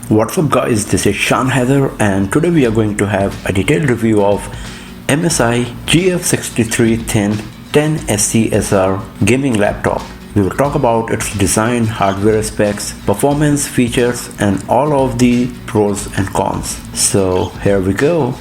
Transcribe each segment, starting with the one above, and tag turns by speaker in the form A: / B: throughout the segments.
A: What's up guys, this is Shan Heather and today we are going to have a detailed review of MSI GF63 THIN 10 SCSR gaming laptop. We will talk about its design, hardware specs, performance, features and all of the pros and cons. So here we go.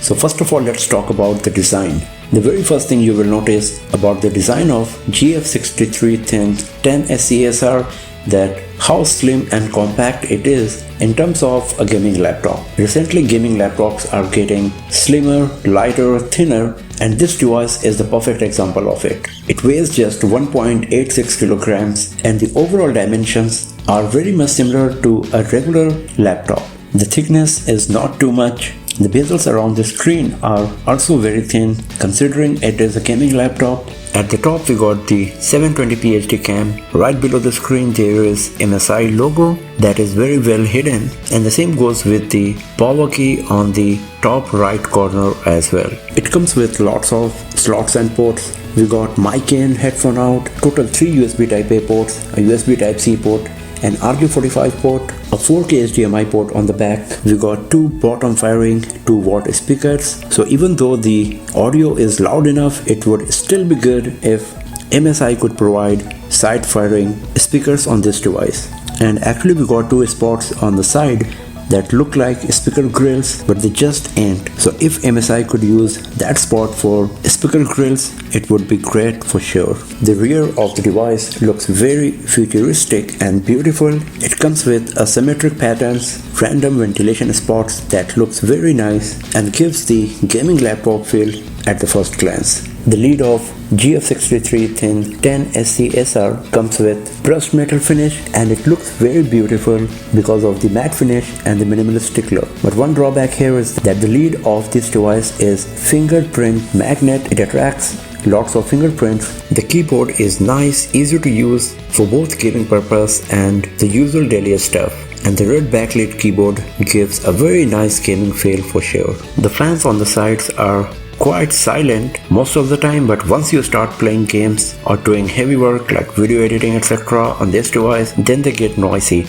A: So first of all, let's talk about the design. The very first thing you will notice about the design of GF63 THIN 10 SCSR that how slim and compact it is in terms of a gaming laptop. Recently gaming laptops are getting slimmer, lighter, thinner, and this device is the perfect example of it. It weighs just 1.86 kilograms and the overall dimensions are very much similar to a regular laptop. The thickness is not too much. The bezels around the screen are also very thin considering it is a gaming laptop. At the top we got the 720p HD cam. Right below the screen there is MSI logo that is very well hidden, and the same goes with the power key on the top right corner as well. It comes with lots of slots and ports. We got mic in, headphone out, total 3 USB Type A ports, a USB Type C port, an RJ45 port, a 4K HDMI port on the back. We got 2 bottom firing 2-watt speakers. So even though the audio is loud enough, it would still be good if MSI could provide side firing speakers on this device. And actually we got 2 spots on the side that look like speaker grills, but they just ain't. So if MSI could use that spot for speaker grills, it would be great for sure. The rear of the device looks very futuristic and beautiful. It comes with asymmetric patterns, random ventilation spots that looks very nice and gives the gaming laptop feel at the first glance. The lid of GF63 THIN 10 SCSR comes with brushed metal finish and it looks very beautiful because of the matte finish and the minimalistic look. But one drawback here is that the lid of this device is fingerprint magnet. It attracts lots of fingerprints. The keyboard is nice, easy to use for both gaming purpose and the usual daily stuff. And the red backlit keyboard gives a very nice gaming feel for sure. The fans on the sides are quite silent most of the time, but once you start playing games or doing heavy work like video editing etc. on this device, then they get noisy.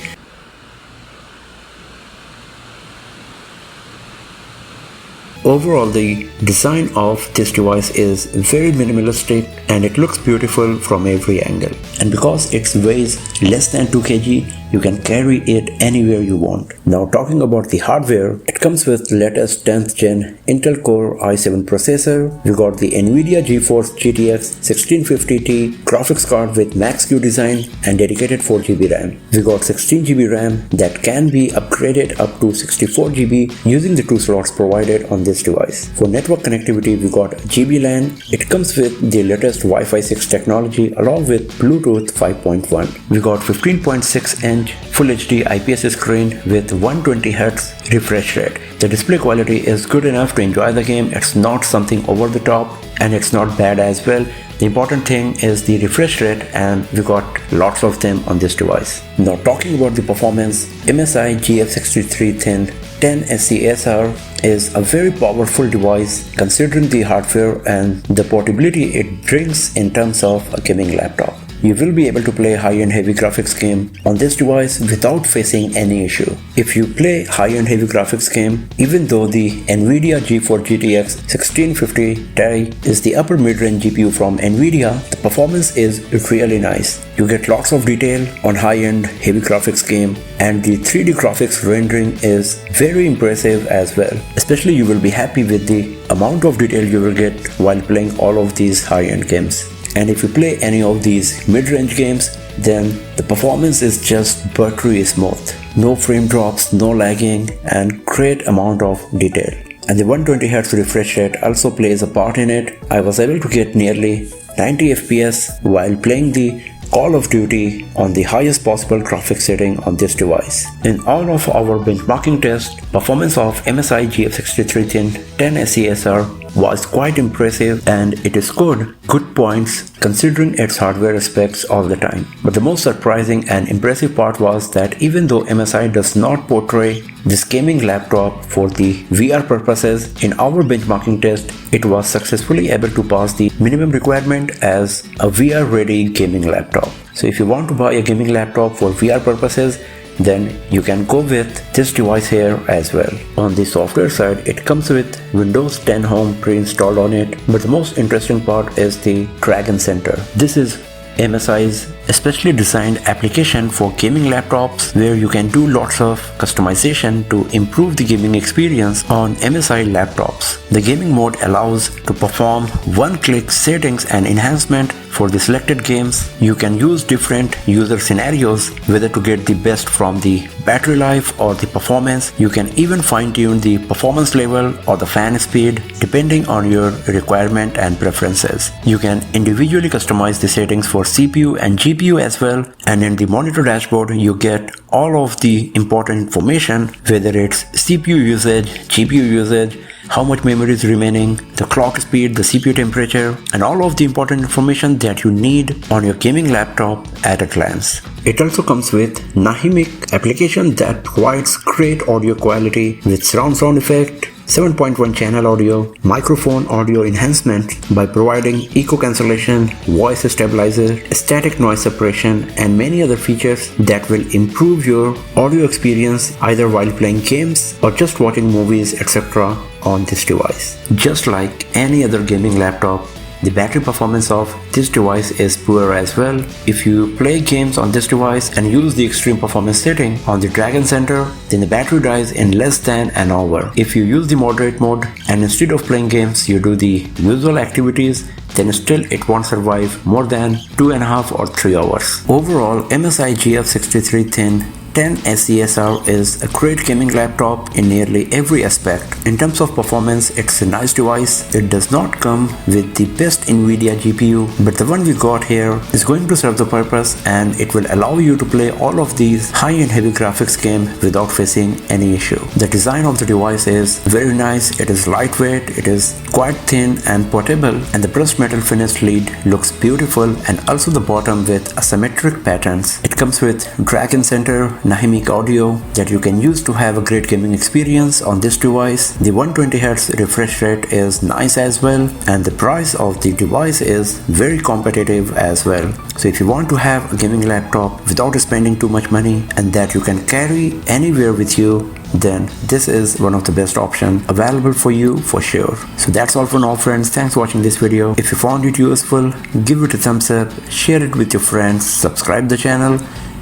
A: Overall, the design of this device is very minimalistic and it looks beautiful from every angle. And because it weighs less than 2 kg, you can carry it anywhere you want. Now talking about the hardware, it comes with latest 10th gen Intel Core i7 processor. We got the NVIDIA GeForce GTX 1650T graphics card with Max-Q design and dedicated 4GB RAM. We got 16GB RAM that can be upgraded up to 64GB using the 2 slots provided on this device. For network connectivity, we got GB LAN. It comes with the latest Wi-Fi 6 technology along with Bluetooth 5.1. We got 15.6-inch Full HD IPS screen with 120Hz refresh rate. The display quality is good enough to enjoy the game. It's not something over the top and it's not bad as well. The important thing is the refresh rate and we got lots of them on this device. Now talking about the performance, MSI GF63 THIN 10 SCSR is a very powerful device considering the hardware and the portability it brings in terms of a gaming laptop. You will be able to play high-end heavy graphics game on this device without facing any issue. If you play high-end heavy graphics game, even though the NVIDIA GeForce GTX 1650 Ti is the upper mid-range GPU from NVIDIA, the performance is really nice. You get lots of detail on high-end heavy graphics game and the 3D graphics rendering is very impressive as well. Especially you will be happy with the amount of detail you will get while playing all of these high-end games. And if you play any of these mid-range games, then the performance is just buttery smooth. No frame drops, no lagging, and great amount of detail. And the 120Hz refresh rate also plays a part in it. I was able to get nearly 90 FPS while playing the Call of Duty on the highest possible graphics setting on this device. In all of our benchmarking tests, performance of MSI GF63 THIN 10 SCSR was quite impressive and it scored good points considering its hardware specs all the time. But the most surprising and impressive part was that even though MSI does not portray this gaming laptop for the VR purposes, in our benchmarking test, it was successfully able to pass the minimum requirement as a VR ready gaming laptop. So if you want to buy a gaming laptop for VR purposes, then you can go with this device here as well. On the software side, it comes with Windows 10 Home pre-installed on it, but the most interesting part is the Dragon Center. This is MSI's especially designed application for gaming laptops where you can do lots of customization to improve the gaming experience on MSI laptops. The gaming mode allows to perform one-click settings and enhancement for the selected games. You can use different user scenarios whether to get the best from the battery life or the performance. You can even fine-tune the performance level or the fan speed depending on your requirement and preferences. You can individually customize the settings for CPU and GPU as well, and in the monitor dashboard you get all of the important information, whether it's CPU usage, GPU usage, how much memory is remaining, the clock speed, the CPU temperature, and all of the important information that you need on your gaming laptop at a glance. It also comes with Nahimic application that provides great audio quality with surround sound effect, 7.1 channel audio, microphone audio enhancement by providing echo cancellation, voice stabilizer, static noise suppression, and many other features that will improve your audio experience either while playing games or just watching movies, etc. on this device. Just like any other gaming laptop, the battery performance of this device is poor as well. If you play games on this device and use the extreme performance setting on the Dragon Center, then the battery dies in less than an hour. If you use the moderate mode and instead of playing games you do the usual activities, then still it won't survive more than 2.5 or 3 hours. Overall, MSI GF63 THIN 10 SESR is a great gaming laptop in nearly every aspect. In terms of performance, it's a nice device. It does not come with the best Nvidia GPU, but the one we got here is going to serve the purpose and it will allow you to play all of these high-end heavy graphics games without facing any issue. The design of the device is very nice. It is lightweight, it is quite thin and portable, and the brushed metal finished lid looks beautiful, and also the bottom with asymmetric patterns. It comes with Dragon Center Nahimic audio that you can use to have a great gaming experience on this device. The 120Hz refresh rate is nice as well, and the price of the device is very competitive as well. So if you want to have a gaming laptop without spending too much money and that you can carry anywhere with you, then this is one of the best options available for you for sure. So that's all for now friends. Thanks for watching this video. If you found it useful, give it a thumbs up, share it with your friends, subscribe the channel,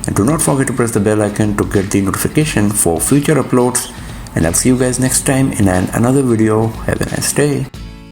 A: and do not forget to press the bell icon to get the notification for future uploads. And I'll see you guys next time in another video. Have a nice day.